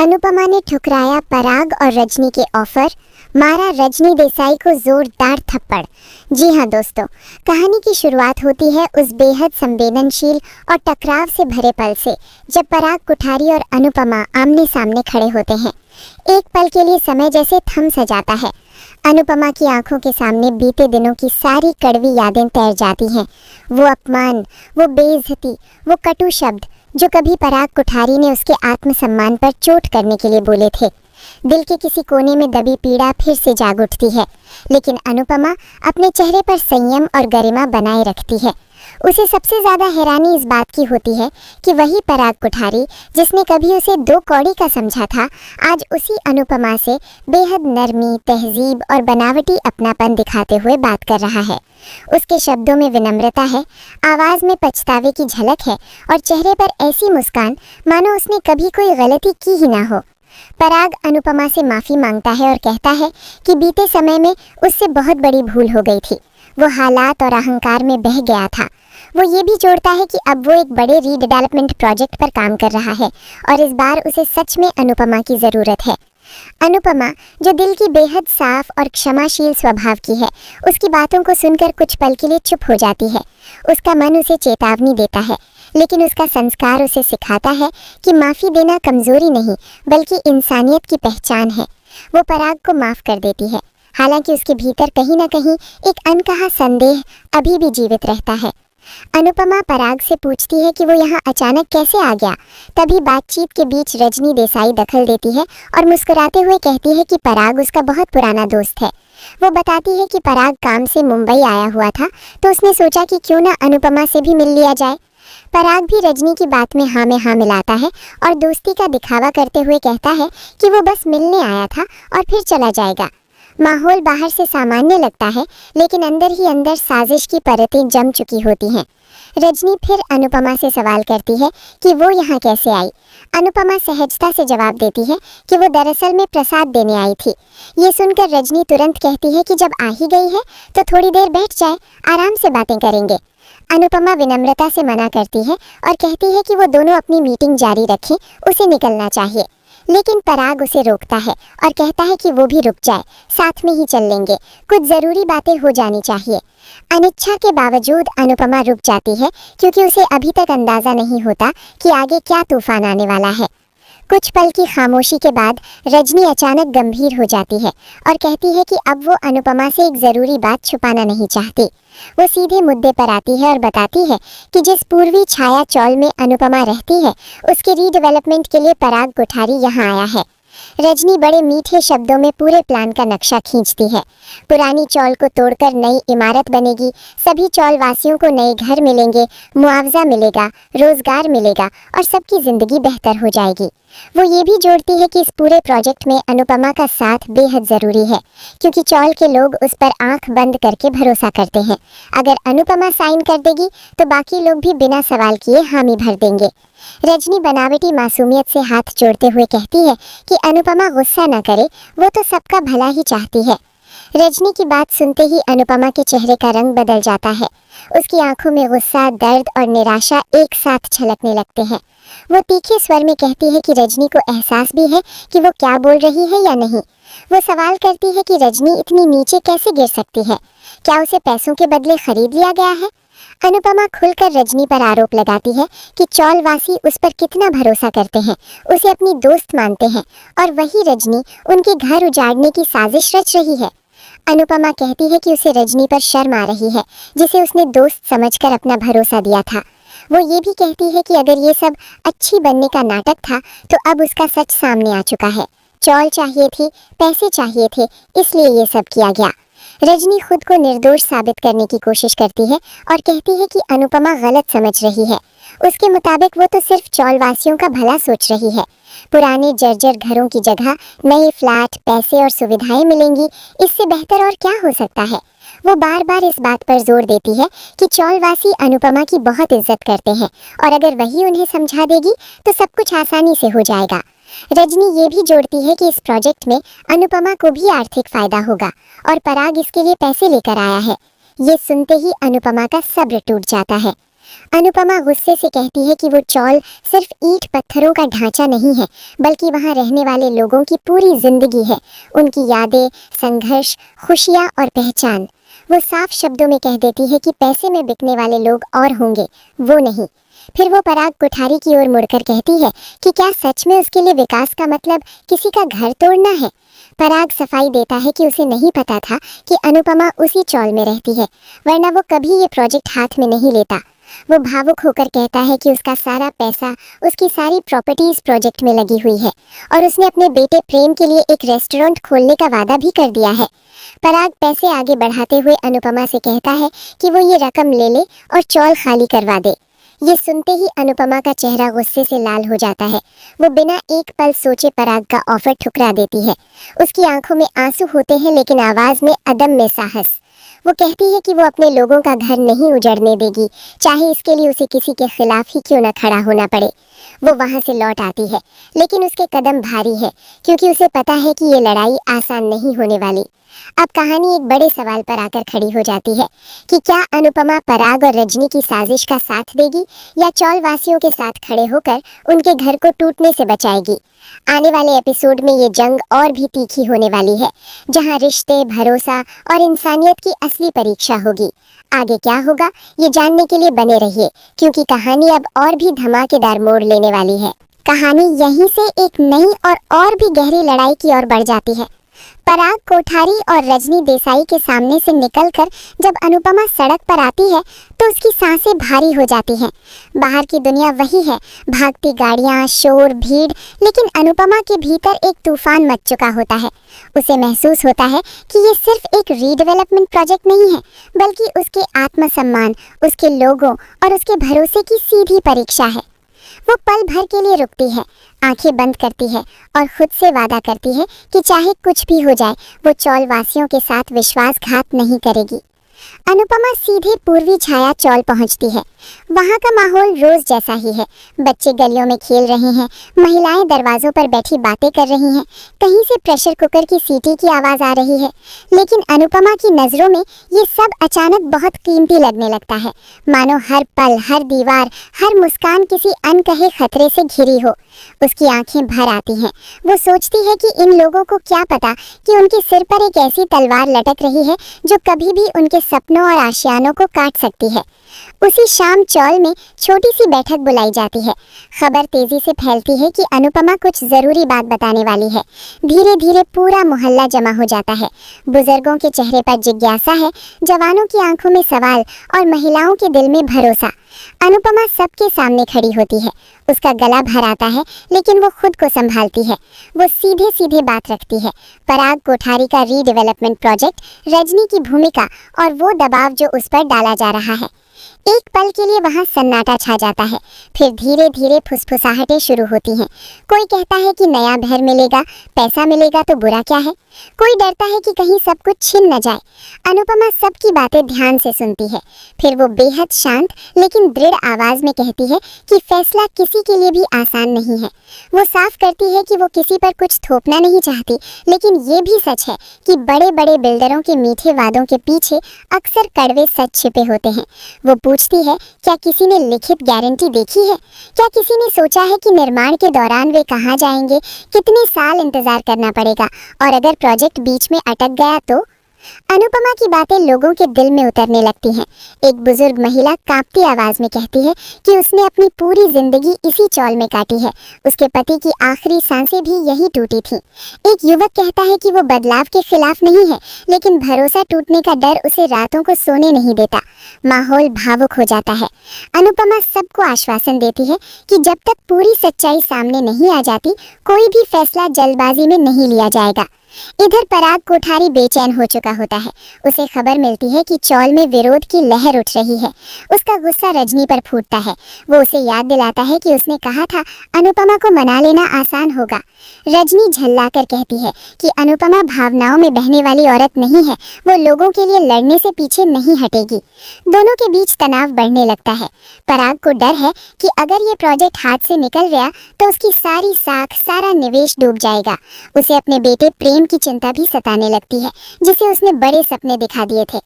अनुपमा ने ठुकराया पराग और रजनी के ऑफर, मारा रजनी देसाई को जोरदार थप्पड़। जी हाँ दोस्तों, कहानी की शुरुआत होती है उस बेहद संवेदनशील और टकराव से भरे पल से, जब पराग कुठारी और अनुपमा आमने सामने खड़े होते हैं। एक पल के लिए समय जैसे थम सा जाता है। अनुपमा की आंखों के सामने बीते दिनों की सारी कड़वी यादें तैर जाती हैं। वो अपमान, वो बेइज्जती, वो कटु शब्द जो कभी पराग कुठारी ने उसके आत्मसम्मान पर चोट करने के लिए बोले थे। दिल के किसी कोने में दबी पीड़ा फिर से जाग उठती है, लेकिन अनुपमा अपने चेहरे पर संयम और गरिमा बनाए रखती है। उसे सबसे ज्यादा हैरानी इस बात की होती है कि वही पराग कुठारी जिसने कभी उसे दो कौड़ी का समझा था, आज उसी अनुपमा से बेहद नरमी, तहजीब और बनावटी अपनापन दिखाते हुए बात कर रहा है। उसके शब्दों में विनम्रता है, आवाज में पछतावे की झलक है और चेहरे पर ऐसी मुस्कान मानो उसने कभी कोई गलती की ही ना हो। पराग अनुपमा से माफी मांगता है और कहता है कि बीते समय में उससे बहुत बड़ी भूल हो गई थी। वो हालात और अहंकार में बह गया था। वो ये भी जोड़ता है कि अब वो एक बड़े रीडेवलपमेंट प्रोजेक्ट पर काम कर रहा है और इस बार उसे सच में अनुपमा की ज़रूरत है। अनुपमा, जो दिल की बेहद साफ और क्षमाशील स्वभाव की है, उसकी बातों को सुनकर कुछ पल के लिए चुप हो जाती है। उसका मन उसे चेतावनी देता है, लेकिन उसका संस्कार उसे सिखाता है कि माफ़ी देना कमज़ोरी नहीं बल्कि इंसानियत की पहचान है। वो पराग को माफ़ कर देती है, हालांकि उसके भीतर कहीं ना कहीं एक अनकहा संदेह अभी भी जीवित रहता है। अनुपमा पराग से पूछती है कि वो यहाँ अचानक कैसे आ गया। तभी बातचीत के बीच रजनी देसाई दखल देती है और मुस्कुराते हुए कहती है कि पराग उसका बहुत पुराना दोस्त है। वो बताती है कि पराग काम से मुंबई आया हुआ था, तो उसने सोचा कि क्यों ना अनुपमा से भी मिल लिया जाए। पराग भी रजनी की बात में हाँ मिलाता है और दोस्ती का दिखावा करते हुए कहता है कि वो बस मिलने आया था और फिर चला जाएगा। माहौल बाहर से सामान्य लगता है, लेकिन अंदर ही अंदर साजिश की परतें जम चुकी होती हैं। रजनी फिर अनुपमा से सवाल करती है कि वो यहाँ कैसे आई। अनुपमा सहजता से जवाब देती है कि वो दरअसल में प्रसाद देने आई थी। ये सुनकर रजनी तुरंत कहती है कि जब आ ही गई है तो थोड़ी देर बैठ जाए, आराम से बातें करेंगे। अनुपमा विनम्रता से मना करती है और कहती है कि वो दोनों अपनी मीटिंग जारी रखें, उसे निकलना चाहिए। लेकिन पराग उसे रोकता है और कहता है कि वो भी रुक जाए, साथ में ही चल लेंगे, कुछ ज़रूरी बातें हो जानी चाहिए। अनिच्छा के बावजूद अनुपमा रुक जाती है, क्योंकि उसे अभी तक अंदाज़ा नहीं होता कि आगे क्या तूफान आने वाला है। कुछ पल की खामोशी के बाद रजनी अचानक गंभीर हो जाती है और कहती है कि अब वो अनुपमा से एक ज़रूरी बात छुपाना नहीं चाहती। वो सीधे मुद्दे पर आती है और बताती है कि जिस पूर्वी छाया चौल में अनुपमा रहती है, उसके रीडेवलपमेंट के लिए पराग कुठारी यहाँ आया है। रजनी बड़े मीठे शब्दों में पूरे प्लान का नक्शा खींचती है। पुरानी चौल को तोड़कर नई इमारत बनेगी, सभी चौल वासियों को नए घर मिलेंगे, मुआवजा मिलेगा, रोजगार मिलेगा और सबकी जिंदगी बेहतर हो जाएगी। वो ये भी जोड़ती है कि इस पूरे प्रोजेक्ट में अनुपमा का साथ बेहद ज़रूरी है, क्योंकि चौल के लोग उस पर आंख बंद करके भरोसा करते हैं। अगर अनुपमा साइन कर देगी तो बाकी लोग भी बिना सवाल किए हामी भर देंगे। रजनी बनावटी मासूमियत से हाथ जोड़ते हुए कहती है कि अनुपमा गुस्सा न करे, वो तो सबका भला ही चाहती है। रजनी की बात सुनते ही अनुपमा के चेहरे का रंग बदल जाता है। उसकी आंखों में गुस्सा, दर्द और निराशा एक साथ छलकने लगते हैं। वो तीखे स्वर में कहती है कि रजनी को एहसास भी है कि वो क्या बोल रही है या नहीं। वो सवाल करती है कि रजनी इतनी नीचे कैसे गिर सकती है, क्या उसे पैसों के बदले खरीद लिया गया है। अनुपमा खुलकर रजनी पर आरोप लगाती है कि चौलवासी उस पर कितना भरोसा करते हैं, उसे अपनी दोस्त मानते हैं और वही रजनी उनके घर उजाड़ने की साजिश रच रही है। अनुपमा कहती है कि उसे रजनी पर शर्म आ रही है, जिसे उसने दोस्त समझकर अपना भरोसा दिया था। वो ये भी कहती है कि अगर ये सब अच्छी बनने का नाटक था तो अब उसका सच सामने आ चुका है। चौल चाहिए थी, पैसे चाहिए थे, इसलिए ये सब किया गया। रजनी खुद को निर्दोष साबित करने की कोशिश करती है और कहती है कि अनुपमा गलत समझ रही है। उसके मुताबिक वो तो सिर्फ चौलवासियों का भला सोच रही है। पुराने जर्जर घरों की जगह नए फ्लैट, पैसे और सुविधाएं मिलेंगी, इससे बेहतर और क्या हो सकता है। वो बार बार इस बात पर जोर देती है कि चौलवासी अनुपमा की बहुत इज्जत करते हैं और अगर वही उन्हें समझा देगी तो सब कुछ आसानी से हो जाएगा। रजनी ये भी जोड़ती है कि इस प्रोजेक्ट में अनुपमा को भी आर्थिक फायदा होगा और पराग इसके लिए पैसे लेकर आया है। ये सुनते ही अनुपमा का सब्र टूट जाता है। अनुपमा गुस्से से कहती है कि वो चौल सिर्फ ईंट पत्थरों का ढांचा नहीं है, बल्कि वहाँ रहने वाले लोगों की पूरी जिंदगी है, उनकी यादें, संघर्ष, खुशियाँ और पहचान। वो साफ शब्दों में कह देती है कि पैसे में बिकने वाले लोग और होंगे, वो नहीं। फिर वो पराग कोठारी की ओर मुड़कर कहती है कि क्या सच में उसके लिए विकास का मतलब किसी का घर तोड़ना है। पराग सफाई देता है कि उसे नहीं पता था कि अनुपमा उसी चौल में रहती है, वरना वो कभी ये प्रोजेक्ट हाथ में नहीं लेता। वो भावुक होकर कहता है कि उसका सारा पैसा, उसकी सारी प्रॉपर्टीज प्रोजेक्ट में लगी हुई है और उसने अपने बेटे प्रेम के लिए एक रेस्टोरेंट खोलने का वादा भी कर दिया है। पराग पैसे आगे बढ़ाते हुए अनुपमा से कहता है कि वो ये रकम ले ले और चौल खाली करवा दे। ये सुनते ही अनुपमा का चेहरा गुस्से से लाल हो जाता है। वो बिना एक पल सोचे पराग का ऑफर ठुकरा देती है। उसकी आंखों में आंसू होते हैं, लेकिन आवाज में अदम में साहस। वो कहती है कि वो अपने लोगों का घर नहीं उजड़ने देगी, चाहे इसके लिए उसे किसी के खिलाफ ही क्यों न खड़ा होना पड़े। वो वहां से लौट आती है, लेकिन उसके कदम भारी है, क्योंकि उसे पता है कि ये लड़ाई आसान नहीं होने वाली। अब कहानी एक बड़े सवाल पर आकर खड़ी हो जाती है कि क्या अनुपमा पराग और रजनी की साजिश का साथ देगी या चौल वासियों के साथ खड़े होकर उनके घर को टूटने से बचाएगी। आने वाले एपिसोड में ये जंग और भी तीखी होने वाली है, जहां रिश्ते, भरोसा और इंसानियत की असली परीक्षा होगी। आगे क्या होगा ये जानने के लिए बने रहिए, क्योंकि कहानी अब और भी धमाकेदार मोड़ लेने वाली है। कहानी यहीं से एक नई और भी गहरी लड़ाई की ओर बढ़ जाती है। पराग कोठारी और रजनी देसाई के सामने से निकलकर जब अनुपमा सड़क पर आती है तो उसकी सांसें भारी हो जाती हैं। बाहर की दुनिया वही है, भागती गाड़ियां, शोर, भीड़, लेकिन अनुपमा के भीतर एक तूफान मच चुका होता है। उसे महसूस होता है कि ये सिर्फ एक रीडेवलपमेंट प्रोजेक्ट नहीं है, बल्कि उसके आत्मसम्मान, उसके लोगों और उसके भरोसे की सीधी परीक्षा है। वो पल भर के लिए रुकती है, आंखें बंद करती है और खुद से वादा करती है कि चाहे कुछ भी हो जाए, वो चौल वासियों के साथ विश्वासघात नहीं करेगी। अनुपमा सीधे पूर्वी छाया चौल पहुंचती है। वहां का माहौल रोज जैसा ही है। बच्चे गलियों में खेल रहे हैं, महिलाएं दरवाजों पर बैठी बातें कर रही हैं, कहीं से प्रेशर कुकर की सीटी की आवाज आ रही है। लेकिन अनुपमा की नजरों में ये सब अचानक बहुत कीमती लगने लगता है, मानो हर पल, हर दीवार, हर मुस्कान किसी अनकहे खतरे से घिरी हो। उसकी आंखें भर आती हैं। वो सोचती है कि इन लोगों को क्या पता कि उनके सिर पर एक ऐसी तलवार लटक रही है जो कभी भी उनके सपनों और आशियानों को काट सकती है। उसी शाम चौल में छोटी सी बैठक बुलाई जाती है। खबर तेजी से फैलती है कि अनुपमा कुछ जरूरी बात बताने वाली है। धीरे धीरे पूरा मोहल्ला जमा हो जाता है। बुजुर्गों के चेहरे पर जिज्ञासा है, जवानों की आंखों में सवाल और महिलाओं के दिल में भरोसा। अनुपमा सबके सामने खड़ी होती है। उसका गला भर आता है, लेकिन वो खुद को संभालती है। वो सीधे सीधे बात रखती है। पराग कोठारी का रीडेवलपमेंट प्रोजेक्ट, रजनी की भूमिका और वो दबाव जो उस पर डाला जा रहा है। एक पल के लिए वहां सन्नाटा छा जाता है, फिर धीरे धीरे फुसफुसाहटें शुरू होती हैं। कोई कहता है कि नया घर मिलेगा, पैसा मिलेगा तो बुरा क्या है। कोई डरता है कि कहीं सब कुछ छिन न जाए। अनुपमा सबकी बातें ध्यान से सुनती है, फिर वो बेहद शांत लेकिन दृढ़ आवाज में कहती है कि फैसला किसी के लिए भी आसान नहीं है। वो साफ करती है कि वो किसी पर कुछ थोपना नहीं चाहती, लेकिन ये भी सच है कि बड़े बड़े बिल्डरों के मीठे वादों के पीछे अक्सर कड़वे सच छिपे होते हैं। वो पूछती है, क्या किसी ने लिखित गारंटी देखी है? क्या किसी ने सोचा है कि निर्माण के दौरान वे कहाँ जाएंगे, कितने साल इंतजार करना पड़ेगा, और अगर प्रोजेक्ट बीच में अटक गया तो? अनुपमा की बातें लोगों के दिल में उतरने लगती हैं। एक बुजुर्ग महिला कांपती आवाज में कहती है कि उसने अपनी पूरी जिंदगी इसी चौल में काटी है। उसके पति की आखिरी सांसें भी यही टूटी थीं। एक युवक कहता है कि वो बदलाव के खिलाफ नहीं है, लेकिन भरोसा टूटने का डर उसे रातों को सोने नहीं देता। माहौल भावुक हो जाता है। अनुपमा सबको आश्वासन देती है कि जब तक पूरी सच्चाई सामने नहीं आ जाती, कोई भी फैसला जल्दबाजी में नहीं लिया जाएगा। इधर पराग कोठारी बेचैन हो चुका होता है। उसे खबर मिलती है कि चौल में विरोध की लहर उठ रही है। उसका गुस्सा रजनी पर फूटता है। वो उसे याद दिलाता है कि उसने कहा था अनुपमा को मना लेना आसान होगा। रजनी झल्लाकर कहती है कि अनुपमा भावनाओं में बहने वाली औरत नहीं है, वो लोगों के लिए लड़ने से पीछे नहीं हटेगी। दोनों के बीच तनाव बढ़ने लगता है। पराग को डर है कि अगर ये प्रोजेक्ट हाथ से निकल गया तो उसकी सारी साख, सारा निवेश डूब जाएगा। उसे अपने बेटे प्रेम की चिंता भी सताने लगती है, जिसे उसने बड़े सपने दिखा दिए थे।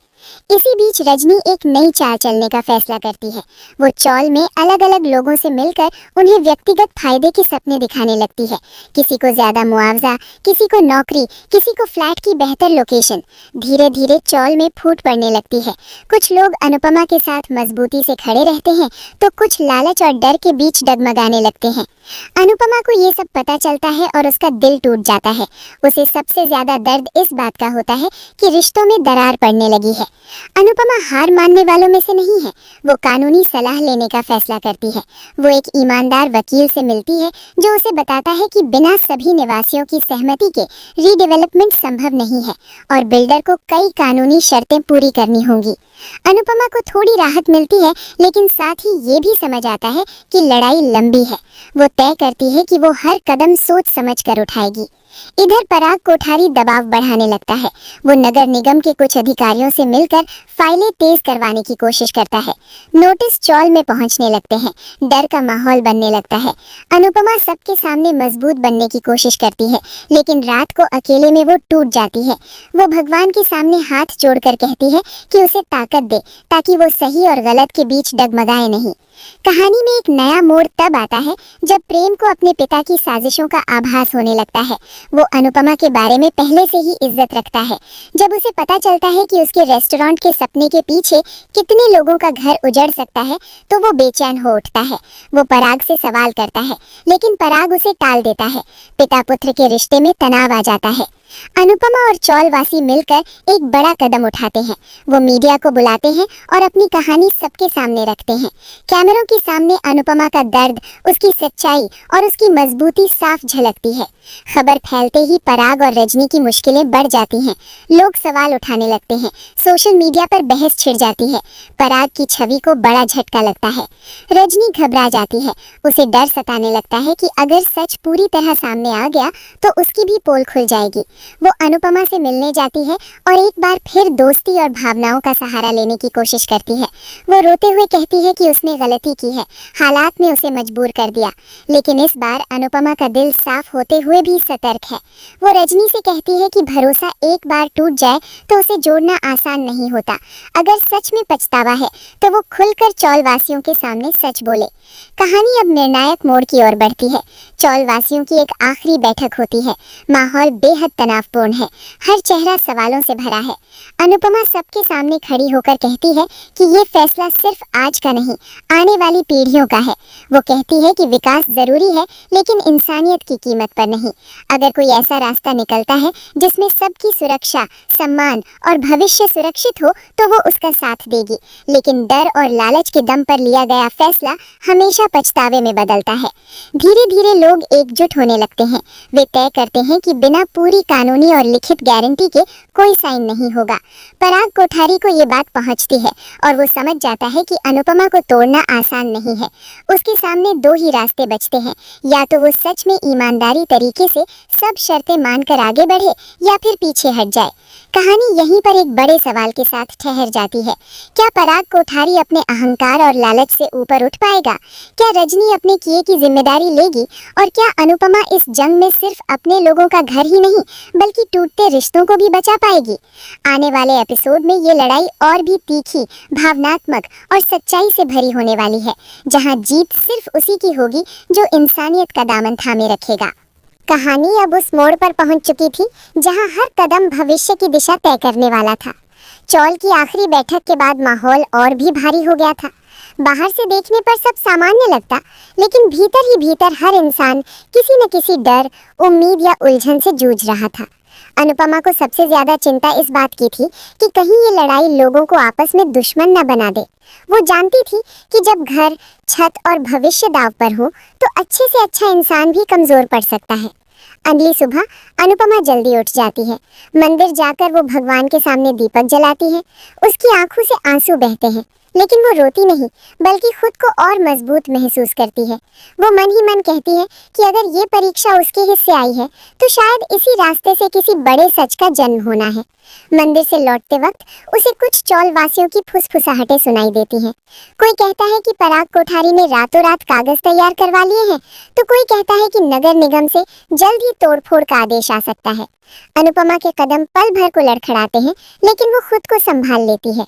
इसी बीच रजनी एक नई चाल चलने का फैसला करती है। वो चौल में अलग अलग लोगों से मिलकर उन्हें व्यक्तिगत फायदे के सपने दिखाने लगती है। किसी को ज्यादा मुआवजा, किसी को नौकरी, किसी को फ्लैट की बेहतर लोकेशन। धीरे धीरे चौल में फूट पड़ने लगती है। कुछ लोग अनुपमा के साथ मजबूती से खड़े रहते हैं तो कुछ लालच और डर के बीच डगमगाने लगते हैं। अनुपमा को ये सब पता चलता है और उसका दिल टूट जाता है। उसे सबसे ज्यादा दर्द इस बात का होता है कि रिश्तों में दरार पड़ने लगी है। अनुपमा हार मानने वालों में से नहीं है। वो कानूनी सलाह लेने का फैसला करती है। वो एक ईमानदार वकील से मिलती है जो उसे बताता है कि बिना सभी निवासियों की सहमति के रीडेवलपमेंट संभव नहीं है और बिल्डर को कई कानूनी शर्तें पूरी करनी होंगी। अनुपमा को थोड़ी राहत मिलती है, लेकिन साथ ही ये भी समझ आता है कि लड़ाई लंबी है। वो तय करती है कि वो हर कदम सोच समझ कर उठाएगी। इधर पराग कोठारी दबाव बढ़ाने लगता है। वो नगर निगम के कुछ अधिकारियों से मिलकर फाइलें तेज करवाने की कोशिश करता है। नोटिस चौल में पहुंचने लगते हैं। डर का माहौल बनने लगता है। अनुपमा सबके सामने मजबूत बनने की कोशिश करती है, लेकिन रात को अकेले में वो टूट जाती है। वो भगवान के सामने हाथ जोड़कर कहती है कि उसे ताकत दे ताकि वो सही और गलत के बीच डगमगाए नहीं। कहानी में एक नया मोड़ तब आता है जब प्रेम को अपने पिता की साजिशों का आभास होने लगता है। वो अनुपमा के बारे में पहले से ही इज्जत रखता है। जब उसे पता चलता है कि उसके रेस्टोरेंट के सपने के पीछे कितने लोगों का घर उजड़ सकता है तो वो बेचैन हो उठता है। वो पराग से सवाल करता है, लेकिन पराग उसे टाल देता है। पिता पुत्र के रिश्ते में तनाव आ जाता है। अनुपमा और चौलवासी मिलकर एक बड़ा कदम उठाते हैं। वो मीडिया को बुलाते हैं और अपनी कहानी सबके सामने रखते हैं। कैमरों के सामने अनुपमा का दर्द, उसकी सच्चाई और उसकी मजबूती साफ झलकती है। खबर फैलते ही पराग और रजनी की मुश्किलें बढ़ जाती हैं। लोग सवाल उठाने लगते हैं। सोशल मीडिया पर बहस छिड़ जाती है। पराग की छवि को बड़ा झटका लगता है। रजनी घबरा जाती है। उसे डर सताने लगता है कि अगर सच पूरी तरह सामने आ गया तो उसकी भी पोल खुल जाएगी। वो अनुपमा से मिलने जाती है और एक बार फिर दोस्ती और भावनाओं का सहारा लेने की कोशिश करती है। वो रोते हुए कहती है कि उसने गलती की है, हालात ने उसे मजबूर कर दिया। लेकिन इस बार अनुपमा का दिल साफ होते हुए भी सतर्क है। वो रजनी से कहती है कि भरोसा एक बार टूट जाए तो उसे जोड़ना आसान नहीं होता। अगर सच में पछतावा है तो वो खुलकर चौलवासियों के सामने सच बोले। कहानी अब निर्णायक मोड़ की ओर बढ़ती है। चौलवासियों की एक आखिरी बैठक होती है। माहौल बेहद तनावपूर्ण है। हर चेहरा सवालों से भरा है। अनुपमा सबके सामने खड़ी होकर कहती है कि ये फैसला सिर्फ आज का नहीं, आने वाली पीढ़ियों का है। वो कहती है कि विकास जरूरी है, लेकिन इंसानियत की कीमत पर नहीं। अगर कोई ऐसा रास्ता निकलता है जिसमें सबकी सुरक्षा, सम्मान और भविष्य सुरक्षित हो तो वो उसका साथ देगी। लेकिन डर और लालच के दम पर लिया गया फैसला हमेशा पछतावे में बदलता है। धीरे धीरे लोग एकजुट होने लगते हैं। वे तय करते हैं कि बिना पूरी कानूनी और लिखित गारंटी के कोई साइन नहीं होगा। पराग कोठारी को ये बात पहुंचती है और वो समझ जाता है कि अनुपमा को तोड़ना आसान नहीं है। उसके सामने दो ही रास्ते बचते हैं, या तो वो सच में ईमानदारी तरीके से सब शर्तें मानकर आगे बढ़े या फिर पीछे हट जाए। कहानी यहीं पर एक बड़े सवाल के साथ ठहर जाती है। क्या पराग कोठारी अपने अहंकार और लालच से ऊपर उठ पाएगा? क्या रजनी अपने किए की जिम्मेदारी लेगी? और क्या अनुपमा इस जंग में सिर्फ अपने लोगों का घर ही नहीं बल्कि टूटते रिश्तों को भी बचा पाएगी? आने वाले एपिसोड में ये लड़ाई और भी तीखी, भावनात्मक और सच्चाई से भरी होने वाली है, जहां जीत सिर्फ उसी की होगी जो इंसानियत का दामन थामे रखेगा। कहानी अब उस मोड़ पर पहुंच चुकी थी जहां हर कदम भविष्य की दिशा तय करने वाला था। चौल की आखिरी बैठक के बाद माहौल और भी भारी हो गया था। बाहर से देखने पर सब सामान्य लगता, लेकिन भीतर ही भीतर हर इंसान किसी न किसी डर, उम्मीद या उलझन से जूझ रहा था। अनुपमा को सबसे ज्यादा चिंता इस बात की थी कि कहीं ये लड़ाई लोगों को आपस में दुश्मन न बना दे। वो जानती थी कि जब घर, छत और भविष्य दांव पर हो तो अच्छे से अच्छा इंसान भी कमजोर पड़ सकता है। अगली सुबह अनुपमा जल्दी उठ जाती है। मंदिर जाकर वो भगवान के सामने दीपक जलाती है। उसकी आंखों से आंसू बहते हैं, लेकिन वो रोती नहीं, बल्कि खुद को और मजबूत महसूस करती है। वो मन ही मन कहती है कि अगर ये परीक्षा उसके हिस्से आई है तो शायद इसी रास्ते से किसी बड़े सच का जन्म होना है। मंदिर से लौटते वक्त उसे कुछ चौल वासियों की फुसफुसाहटें सुनाई देती हैं। कोई कहता है कि पराग कोठारी ने रातों रात कागज तैयार करवा लिए हैं, तो कोई कहता है कि नगर निगम से जल्द ही तोड़फोड़ का आदेश आ सकता है। अनुपमा के कदम पल भर को लड़खड़ाते हैं, लेकिन वो खुद को संभाल लेती है।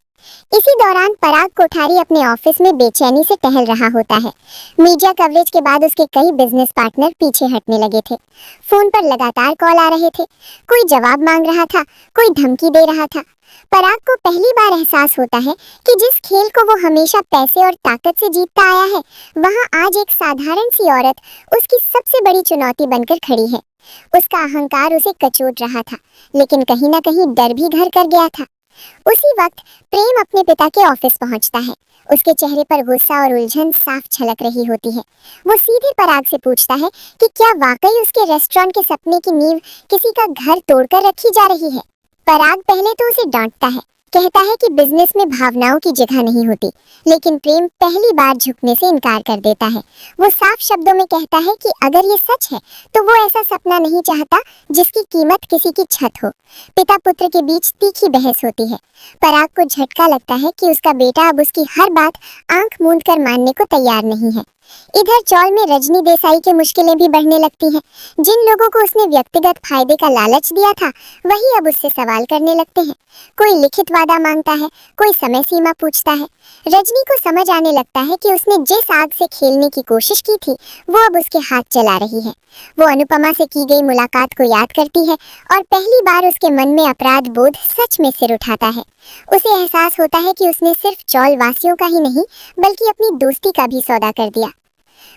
इसी दौरान पराग कोठारी अपने ऑफिस में बेचैनी से टहल रहा होता है। मीडिया कवरेज के बाद उसके कई बिजनेस पार्टनर पीछे हटने लगे थे। फोन पर लगातार कॉल आ रहे थे, कोई जवाब मांग रहा था, कोई धमकी दे रहा था। पराग को पहली बार एहसास होता है कि जिस खेल को वो हमेशा पैसे और ताकत से जीतता आया है, वहां आज एक साधारण सी औरत उसकी सबसे बड़ी चुनौती बनकर खड़ी है। उसका अहंकार उसे कचोट रहा था, लेकिन कहीं ना कहीं डर भी घर कर गया था। उसी वक्त प्रेम अपने पिता के ऑफिस पहुंचता है। उसके चेहरे पर गुस्सा और उलझन साफ झलक रही होती है। वो सीधे पराग से पूछता है कि क्या वाकई उसके रेस्टोरेंट के सपने की नींव किसी का घर तोड़कर रखी जा रही है। पराग पहले तो उसे डांटता है, कहता है कि बिजनेस में भावनाओं की जगह नहीं होती, लेकिन प्रेम पहली बार झुकने से इनकार कर देता है। वो साफ शब्दों में कहता है कि अगर ये सच है तो वो ऐसा सपना नहीं चाहता जिसकी कीमत किसी की छत हो। पिता पुत्र के बीच तीखी बहस होती है। पराग को झटका लगता है कि उसका बेटा अब उसकी हर बात आंख मूंद कर मानने को तैयार नहीं है। इधर चौल में रजनी देसाई की मुश्किलें भी बढ़ने लगती हैं। जिन लोगों को उसने व्यक्तिगत फायदे का लालच दिया था, वही अब उससे सवाल करने लगते हैं। कोई लिखित वादा मांगता है, कोई समय सीमा पूछता है। रजनी को समझ आने लगता है कि उसने जिस आग से खेलने की कोशिश की थी, वो अब उसके हाथ जला रही है। वो अनुपमा से की गई मुलाकात को याद करती है और पहली बार उसके मन में अपराध बोध सच में सिर उठाता है। उसे एहसास होता है कि उसने सिर्फ चौल वासियों का ही नहीं, बल्कि अपनी दोस्ती का भी सौदा कर दिया।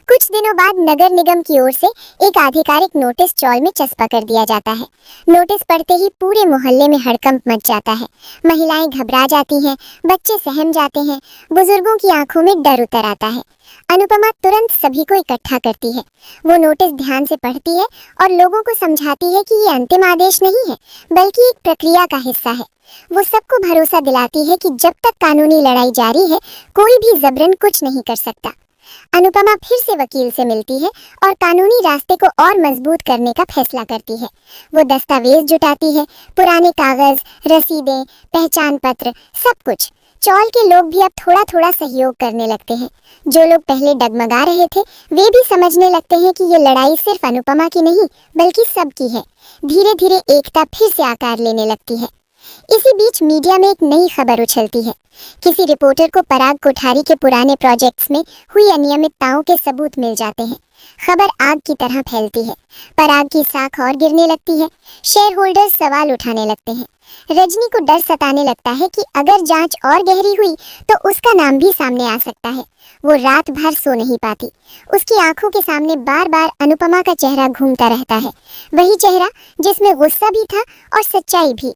कुछ दिनों बाद नगर निगम की ओर से एक आधिकारिक नोटिस चौल में चस्पा कर दिया जाता है। नोटिस पढ़ते ही पूरे मोहल्ले में हड़कंप मच जाता है। महिलाएं घबरा जाती हैं, बच्चे सहम जाते हैं, बुजुर्गों की आंखों में डर उतर आता है। अनुपमा तुरंत सभी को इकट्ठा करती है। वो नोटिस ध्यान से पढ़ती है और लोगों को समझाती है कि ये अंतिम आदेश नहीं है, बल्कि एक प्रक्रिया का हिस्सा है। वो सबको भरोसा दिलाती है कि जब तक कानूनी लड़ाई जारी है, कोई भी जबरन कुछ नहीं कर सकता। अनुपमा फिर से वकील से मिलती है और कानूनी रास्ते को और मजबूत करने का फैसला करती है। वो दस्तावेज जुटाती है, पुराने कागज, रसीदें, पहचान पत्र, सब कुछ। चौल के लोग भी अब थोड़ा थोड़ा सहयोग करने लगते हैं। जो लोग पहले डगमगा रहे थे, वे भी समझने लगते हैं कि ये लड़ाई सिर्फ अनुपमा की नहीं, बल्कि सबकी है। धीरे धीरे एकता फिर से आकार लेने लगती है। इसी बीच मीडिया में एक नई खबर उछलती है। किसी रिपोर्टर को पराग कोठारी के पुराने प्रोजेक्ट्स में हुई अनियमितताओं के सबूत मिल जाते हैं। खबर आग की तरह फैलती है। पराग की साख और गिरने लगती है। शेयर होल्डर्स सवाल उठाने लगते हैं। रजनी को डर सताने लगता है कि अगर जांच और गहरी हुई तो उसका नाम भी सामने आ सकता है। वो रात भर सो नहीं पाती। उसकी आंखों के सामने बार बार अनुपमा का चेहरा घूमता रहता है, वही चेहरा जिसमें गुस्सा भी था और सच्चाई भी।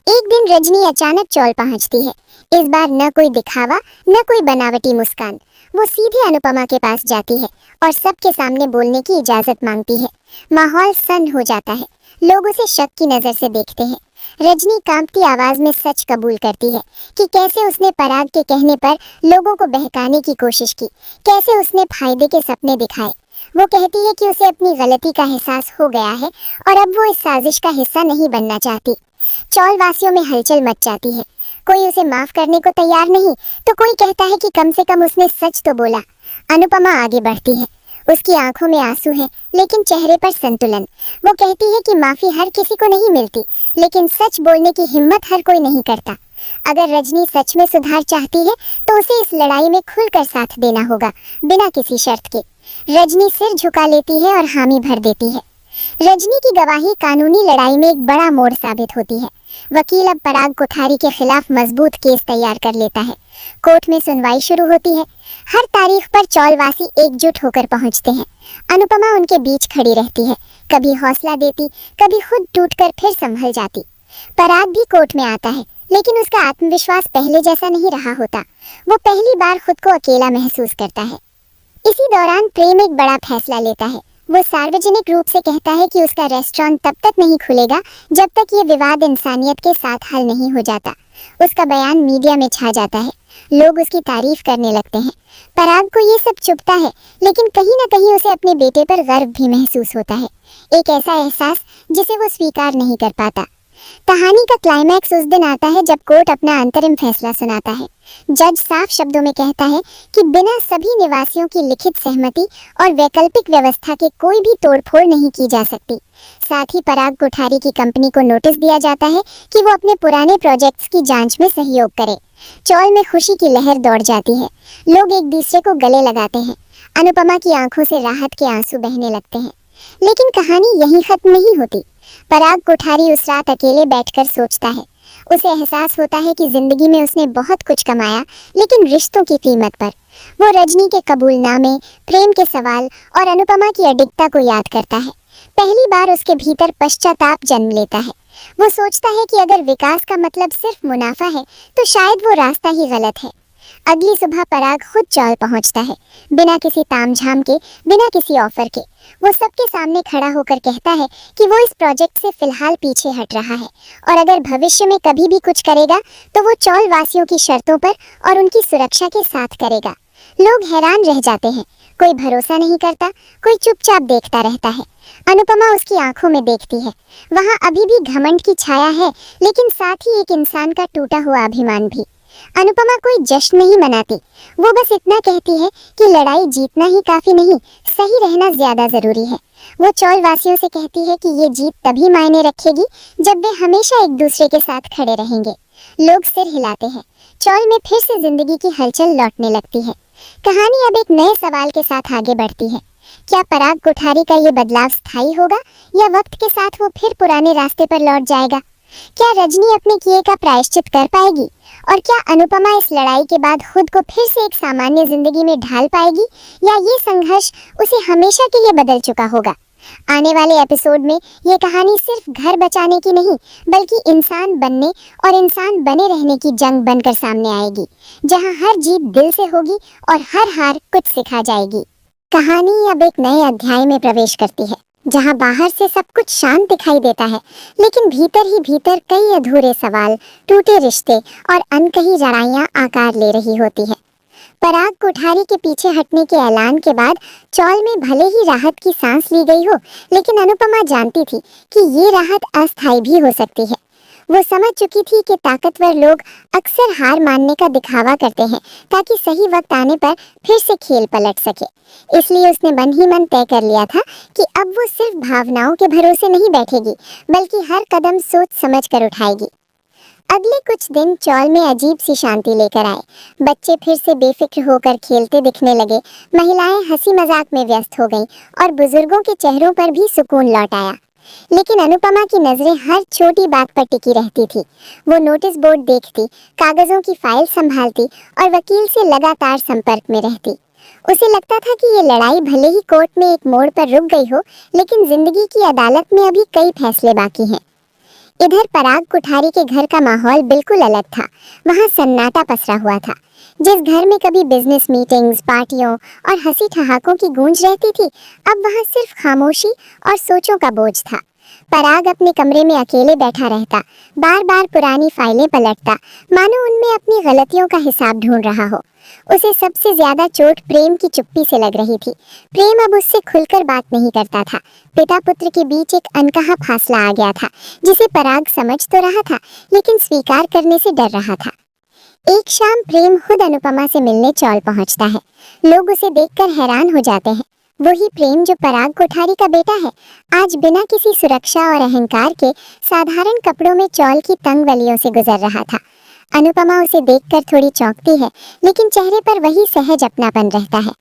एक दिन रजनी अचानक चौल पहुंचती है। इस बार न कोई दिखावा, न कोई बनावटी मुस्कान। वो सीधे अनुपमा के पास जाती है और सबके सामने बोलने की इजाजत मांगती है। माहौल सन्न हो जाता है। लोग उसे शक की नजर से देखते हैं। रजनी कांपती आवाज में सच कबूल करती है कि कैसे उसने पराग के कहने पर लोगों को बहकाने की कोशिश की, कैसे उसने फायदे के सपने दिखाए। वो कहती है कि उसे अपनी गलती का एहसास हो गया है और अब वो इस साजिश का हिस्सा नहीं बनना चाहती। चौल वासियों में हलचल मच जाती है। कोई उसे माफ करने को तैयार नहीं, तो कोई कहता है कि कम से कम उसने सच तो बोला। अनुपमा आगे बढ़ती है। उसकी आंखों में आंसू हैं, लेकिन चेहरे पर संतुलन। वो कहती है कि माफी हर किसी को नहीं मिलती, लेकिन सच बोलने की हिम्मत हर कोई नहीं करता। अगर रजनी सच में सुधार चाहती है तो उसे इस लड़ाई में खुलकर साथ देना होगा, बिना किसी शर्त के। रजनी सिर झुका लेती है और हामी भर देती है। रजनी की गवाही कानूनी लड़ाई में एक बड़ा मोड़ साबित होती है। वकील अब पराग कोठारी के खिलाफ मजबूत केस तैयार कर लेता है। कोर्ट में सुनवाई शुरू होती है। हर तारीख पर चौलवासी एकजुट होकर पहुंचते हैं। अनुपमा उनके बीच खड़ी रहती है, कभी हौसला देती, कभी खुद टूटकर फिर संभल जाती। पराग भी कोर्ट में आता है, लेकिन उसका आत्मविश्वास पहले जैसा नहीं रहा होता। वो पहली बार खुद को अकेला महसूस करता है। इसी दौरान प्रेम एक बड़ा फैसला लेता है। वो सार्वजनिक रूप से कहता है कि उसका रेस्टोरेंट तब तक नहीं खुलेगा जब तक ये विवाद इंसानियत के साथ हल नहीं हो जाता। उसका बयान मीडिया में छा जाता है, लोग उसकी तारीफ करने लगते हैं। पराग को ये सब चुभता है, लेकिन कहीं ना कहीं उसे अपने बेटे पर गर्व भी महसूस होता है, एक ऐसा एहसास जिसे वो स्वीकार नहीं कर पाता। कहानी का क्लाइमैक्स उस दिन आता है जब कोर्ट अपना अंतरिम फैसला सुनाता है। जज साफ शब्दों में कहता है कि बिना सभी निवासियों की लिखित सहमति और वैकल्पिक व्यवस्था के कोई भी तोड़फोड़ नहीं की जा सकती। साथ ही पराग कोठारी की कंपनी को नोटिस दिया जाता है कि वो अपने पुराने प्रोजेक्ट्स की जांच में सहयोग करे। चौल में खुशी की लहर दौड़ जाती है, लोग एक दूसरे को गले लगाते हैं। अनुपमा की आंखों से राहत के आंसू बहने लगते हैं। लेकिन कहानी यहीं खत्म नहीं होती। पराग कोठारी उस रात अकेले बैठकर सोचता है। उसे एहसास होता है कि जिंदगी में उसने बहुत कुछ कमाया, लेकिन रिश्तों की कीमत पर। वो रजनी के कबूलनामे, प्रेम के सवाल और अनुपमा की अडिगता को याद करता है। पहली बार उसके भीतर पश्चाताप जन्म लेता है। वो सोचता है कि अगर विकास का मतलब सिर्फ मुनाफा है तो शायद वो रास्ता ही गलत है। अगली सुबह पराग खुद चौल पहुंचता है, बिना किसी तामझाम के, बिना किसी ऑफर के। वो सबके सामने खड़ा होकर कहता है कि वो इस प्रोजेक्ट से फिलहाल पीछे हट रहा है और अगर भविष्य में कभी भी कुछ करेगा तो वो चौल वासियों की शर्तों पर और उनकी सुरक्षा के साथ करेगा। लोग हैरान रह जाते हैं, कोई भरोसा नहीं करता, कोई चुपचाप देखता रहता है। अनुपमा उसकी आंखों में देखती है। वहाँ अभी भी घमंड की छाया है, लेकिन साथ ही एक इंसान का टूटा हुआ अभिमान भी। अनुपमा कोई जश्न नहीं मनाती, वो बस इतना कहती है कि लड़ाई जीतना ही काफी नहीं, सही रहना ज्यादा जरूरी है। वो चौल वासियों से कहती है कि ये जीत तभी मायने रखेगी जब वे हमेशा एक दूसरे के साथ खड़े रहेंगे। लोग सिर हिलाते हैं। चौल में फिर से जिंदगी की हलचल लौटने लगती है। कहानी अब एक नए सवाल के साथ आगे बढ़ती है। क्या पराग कोठारी का ये बदलाव स्थायी होगा या वक्त के साथ वो फिर पुराने रास्ते पर लौट जाएगा? क्या रजनी अपने किए का प्रायश्चित कर पाएगी और क्या अनुपमा इस लड़ाई के बाद खुद को फिर से एक सामान्य जिंदगी में ढाल पाएगी या ये संघर्ष उसे हमेशा के लिए बदल चुका होगा? आने वाले एपिसोड में ये कहानी सिर्फ घर बचाने की नहीं, बल्कि इंसान बनने और इंसान बने रहने की जंग बनकर सामने आएगी, जहां हर जीत दिल से होगी और हर हार कुछ सिखा जाएगी। कहानी अब एक नए अध्याय में प्रवेश करती है, जहां बाहर से सब कुछ शांत दिखाई देता है, लेकिन भीतर ही भीतर कई अधूरे सवाल, टूटे रिश्ते और अनकही लड़ाइयां आकार ले रही होती है। पराग कोठारी के पीछे हटने के ऐलान के बाद चौल में भले ही राहत की सांस ली गई हो, लेकिन अनुपमा जानती थी कि ये राहत अस्थायी भी हो सकती है। वो समझ चुकी थी कि ताकतवर लोग अक्सर हार मानने का दिखावा करते हैं ताकि सही वक्त आने पर फिर से खेल पलट सके। इसलिए उसने मन ही मन तय कर लिया था कि अब वो सिर्फ भावनाओं के भरोसे नहीं बैठेगी, बल्कि हर कदम सोच समझ कर उठाएगी। अगले कुछ दिन चौल में अजीब सी शांति लेकर आए। बच्चे फिर से बेफिक्र होकर खेलते दिखने लगे, महिलाएं हंसी मजाक में व्यस्त हो गईं और बुजुर्गों के चेहरों पर भी सुकून लौट आया। लेकिन अनुपमा की नजरें हर छोटी बात पर टिकी रहती थी। वो नोटिस बोर्ड देखती, कागजों की फाइल संभालती और वकील से लगातार संपर्क में रहती। उसे लगता था कि ये लड़ाई भले ही कोर्ट में एक मोड़ पर रुक गई हो, लेकिन जिंदगी की अदालत में अभी कई फैसले बाकी हैं। इधर पराग कोठारी के घर का माहौल बिल्कुल अलग था। वहाँ सन्नाटा पसरा हुआ था। जिस घर में कभी बिजनेस मीटिंग्स, पार्टियों और हंसी ठहाकों की गूंज रहती थी, अब वहाँ सिर्फ खामोशी और सोचों का बोझ था। पराग अपने कमरे में अकेले बैठा रहता, बार बार पुरानी फाइलें पलटता, मानो उनमें अपनी गलतियों का हिसाब ढूंढ रहा हो। उसे सबसे ज्यादा चोट प्रेम की चुप्पी से लग रही थी। प्रेम अब उससे खुलकर बात नहीं करता था। पिता पुत्र के बीच एक अनकहा फासला आ गया था, जिसे पराग समझ तो रहा था, लेकिन स्वीकार करने से डर रहा था। एक शाम प्रेम खुद अनुपमा से मिलने चौल पहुंचता है। लोग उसे देखकर हैरान हो जाते हैं। वही प्रेम जो पराग कोठारी का बेटा है, आज बिना किसी सुरक्षा और अहंकार के साधारण कपड़ों में चौल की तंग गलियों से गुजर रहा था। अनुपमा उसे देखकर थोड़ी चौंकती है, लेकिन चेहरे पर वही सहज अपनापन रहता है।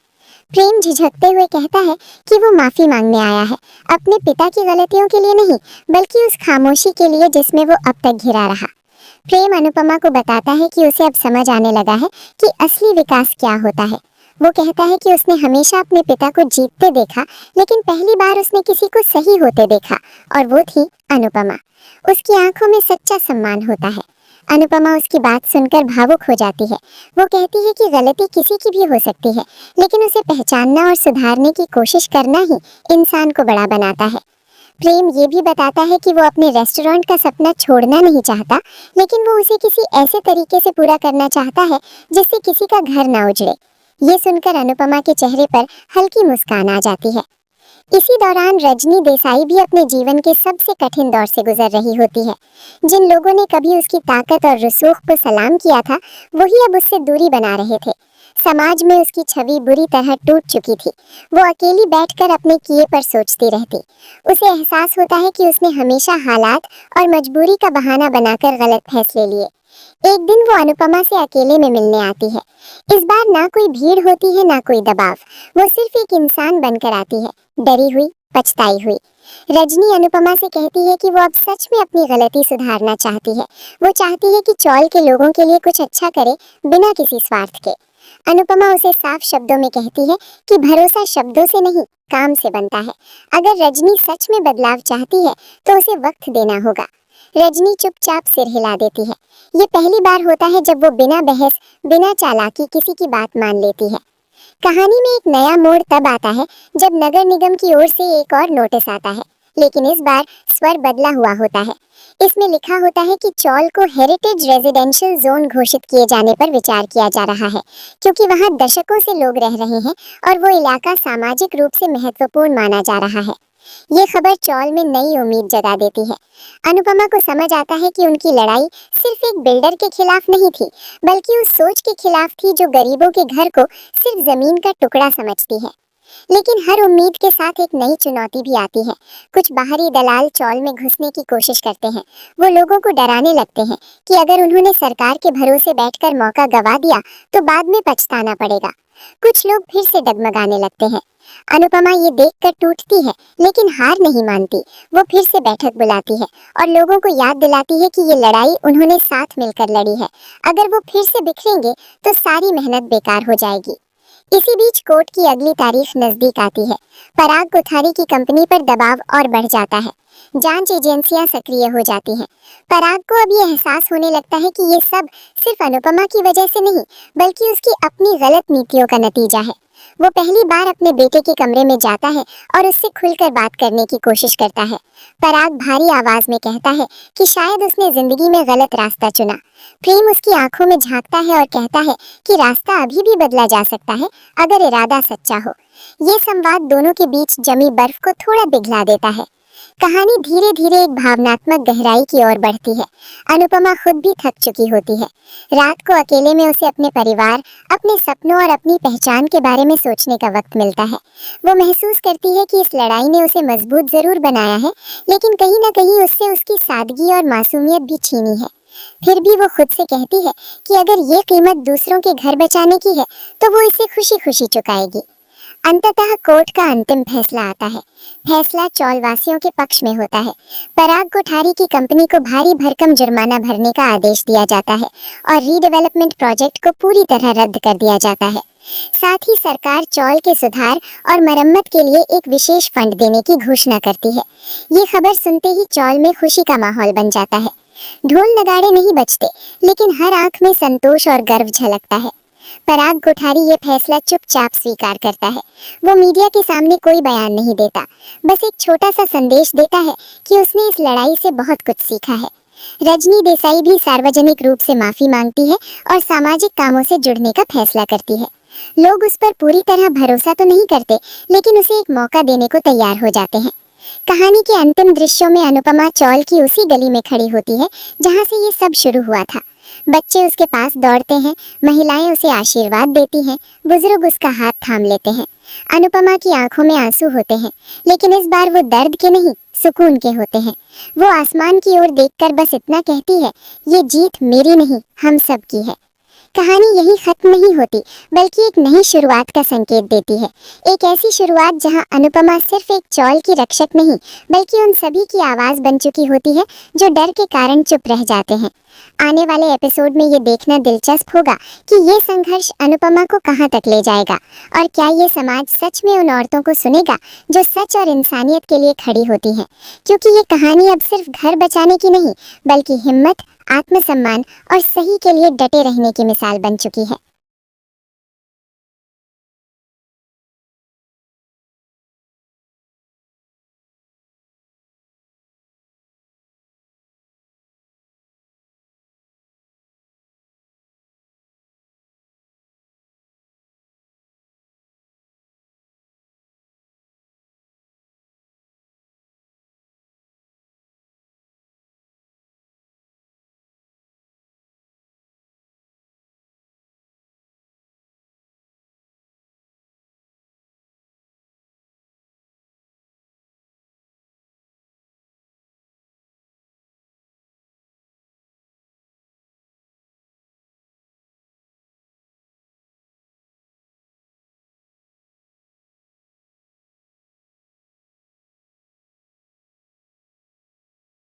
प्रेम झिझकते हुए कहता है कि वो माफी मांगने आया है, अपने पिता की गलतियों के लिए नहीं, बल्कि उस खामोशी के लिए जिसमें वो अब तक घिरा रहा। प्रेम अनुपमा को बताता है कि उसे अब समझ आने लगा है कि असली विकास क्या होता है। वो कहता है कि उसने हमेशा अपने पिता को जीतते देखा, लेकिन पहली बार उसने किसी को सही होते देखा, और वो थी अनुपमा। उसकी आंखों में सच्चा सम्मान होता है। अनुपमा उसकी बात सुनकर भावुक हो जाती है। वो कहती है कि गलती किसी की भी हो सकती है, लेकिन उसे पहचानना और सुधारने की कोशिश करना ही इंसान को बड़ा बनाता है। प्रेम ये भी बताता है कि वो अपने रेस्टोरेंट का सपना छोड़ना नहीं चाहता, लेकिन वो उसे किसी ऐसे तरीके से पूरा करना चाहता है जिससे किसी का घर ना उजड़े। ये सुनकर अनुपमा के चेहरे पर हल्की मुस्कान आ जाती है। इसी दौरान रजनी देसाई भी अपने जीवन के सबसे कठिन दौर से गुजर रही होती है। जिन लोगों ने कभी उसकी ताकत और रसूख को सलाम किया था, वही अब उससे दूरी बना रहे थे। समाज में उसकी छवि बुरी तरह टूट चुकी थी। वो अकेली बैठकर अपने किए पर सोचती रहती। उसे एहसास होता है कि उसने हमेशा हालात और मजबूरी का बहाना बनाकर गलत फैसले लिए। एक दिन वो अनुपमा से अकेले में मिलने आती है। इस बार ना कोई भीड़ होती है, ना कोई दबाव। वो सिर्फ एक इंसान बनकर आती है, डरी हुई, पछताई हुई। रजनी अनुपमा से कहती है कि वो अब सच में अपनी गलती सुधारना चाहती है। वो चाहती है कि चौल के लोगों के लिए कुछ अच्छा करे, बिना किसी स्वार्थ के। अनुपमा उसे साफ शब्दों में कहती है कि भरोसा शब्दों से नहीं, काम से बनता है। अगर रजनी सच में बदलाव चाहती है तो उसे वक्त देना होगा। रजनी चुपचाप सिर हिला देती है। ये पहली बार होता है जब वो बिना बहस, बिना चालाकी किसी की बात मान लेती है। कहानी में एक नया मोड़ तब आता है जब नगर निगम की ओर से एक और नोटिस आता है, लेकिन इस बार स्वर बदला हुआ होता है। इसमें लिखा होता है कि चौल को हेरिटेज रेजिडेंशियल जोन घोषित किए जाने पर विचार किया जा रहा है, क्योंकि वहां दशकों से लोग रह रहे हैं और वो इलाका सामाजिक रूप से महत्वपूर्ण माना जा रहा है। ये खबर चौल में नई उम्मीद जगा देती है। अनुपमा को समझ आता है कि उनकी लड़ाई सिर्फ एक बिल्डर के खिलाफ नहीं थी, बल्कि उस सोच के खिलाफ थी जो गरीबों के घर को सिर्फ जमीन का टुकड़ा समझती है। लेकिन हर उम्मीद के साथ एक नई चुनौती भी आती है। कुछ बाहरी दलाल चौल में घुसने की कोशिश करते हैं। वो लोगों को डराने लगते हैं कि अगर उन्होंने सरकार के भरोसे बैठकर मौका गवा दिया तो बाद में पछताना पड़ेगा। कुछ लोग फिर से डगमगाने लगते हैं। अनुपमा ये देखकर टूटती है, लेकिन हार नहीं मानती। वो फिर से बैठक बुलाती है और लोगों को याद दिलाती है कि ये लड़ाई उन्होंने साथ मिलकर लड़ी है। अगर वो फिर से बिखरेंगे तो सारी मेहनत बेकार हो जाएगी। इसी बीच कोर्ट की अगली तारीख नजदीक आती है। पराग कोठारी की कंपनी पर दबाव और बढ़ जाता है। जांच एजेंसियां सक्रिय हो जाती हैं। पराग को अब ये एहसास होने लगता है कि ये सब सिर्फ अनुपमा की वजह से नहीं, बल्कि उसकी अपनी गलत नीतियों का नतीजा है। वो पहली बार अपने बेटे के कमरे में जाता है और उससे खुलकर बात करने की कोशिश करता है। पराग भारी आवाज में कहता है कि शायद उसने जिंदगी में गलत रास्ता चुना। प्रेम उसकी आंखों में झांकता है और कहता है कि रास्ता अभी भी बदला जा सकता है, अगर इरादा सच्चा हो। ये संवाद दोनों के बीच जमी बर्फ को थोड़ा पिघला देता है। कहानी धीरे धीरे एक भावनात्मक गहराई की ओर बढ़ती है। अनुपमा खुद भी थक चुकी होती है। रात को अकेले में उसे अपने परिवार, अपने सपनों और अपनी पहचान के बारे में सोचने का वक्त मिलता है। वो महसूस करती है कि इस लड़ाई ने उसे मजबूत जरूर बनाया है, लेकिन कहीं ना कहीं उससे उसकी सादगी और मासूमियत भी छीनी है। फिर भी वो खुद से कहती है कि अगर ये कीमत दूसरों के घर बचाने की है तो वो इसे खुशी खुशी चुकाएगी। अंततः कोर्ट का अंतिम फैसला आता है। फैसला चौल वासियों के पक्ष में होता है। पराग कोठारी की कंपनी को भारी भरकम जुर्माना भरने का आदेश दिया जाता है और रीडेवलपमेंट प्रोजेक्ट को पूरी तरह रद्द कर दिया जाता है। साथ ही सरकार चौल के सुधार और मरम्मत के लिए एक विशेष फंड देने की घोषणा करती है। ये खबर सुनते ही चौल में खुशी का माहौल बन जाता है। ढोल नगाड़े नहीं बजते, लेकिन हर आंख में संतोष और गर्व झलकता है। पराग कोठारी ये फैसला चुपचाप स्वीकार करता है। वो मीडिया के सामने कोई बयान नहीं देता, बस एक छोटा सा संदेश देता है कि उसने इस लड़ाई से बहुत कुछ सीखा है। रजनी देसाई भी सार्वजनिक रूप से माफी मांगती है और सामाजिक कामों से जुड़ने का फैसला करती है। लोग उस पर पूरी तरह भरोसा तो नहीं करते, लेकिन उसे एक मौका देने को तैयार हो जाते हैं। कहानी के अंतिम दृश्यों में अनुपमा चौल की उसी गली में खड़ी होती है जहाँ से ये सब शुरू हुआ था। बच्चे उसके पास दौड़ते हैं, महिलाएं उसे आशीर्वाद देती हैं, बुजुर्ग उसका हाथ थाम लेते हैं। अनुपमा की आंखों में आंसू होते हैं, लेकिन इस बार वो दर्द के नहीं, सुकून के होते हैं। वो आसमान की ओर देखकर बस इतना कहती है, ये जीत मेरी नहीं, हम सब की है। कहानी यही खत्म नहीं होती, बल्कि एक नई शुरुआत का संकेत देती है। एक ऐसी शुरुआत जहां अनुपमा सिर्फ एक चौल की रक्षक नहीं, बल्कि उन सभी की आवाज बन चुकी होती है जो डर के कारण चुप रह जाते हैं। आने वाले एपिसोड में ये देखना दिलचस्प होगा कि ये संघर्ष अनुपमा को कहां तक ले जाएगा और क्या ये समाज सच में उन औरतों को सुनेगा जो सच और इंसानियत के लिए खड़ी होती हैं। क्योंकि ये कहानी अब सिर्फ घर बचाने की नहीं, बल्कि हिम्मत, आत्मसम्मान और सही के लिए डटे रहने की मिसाल बन चुकी है।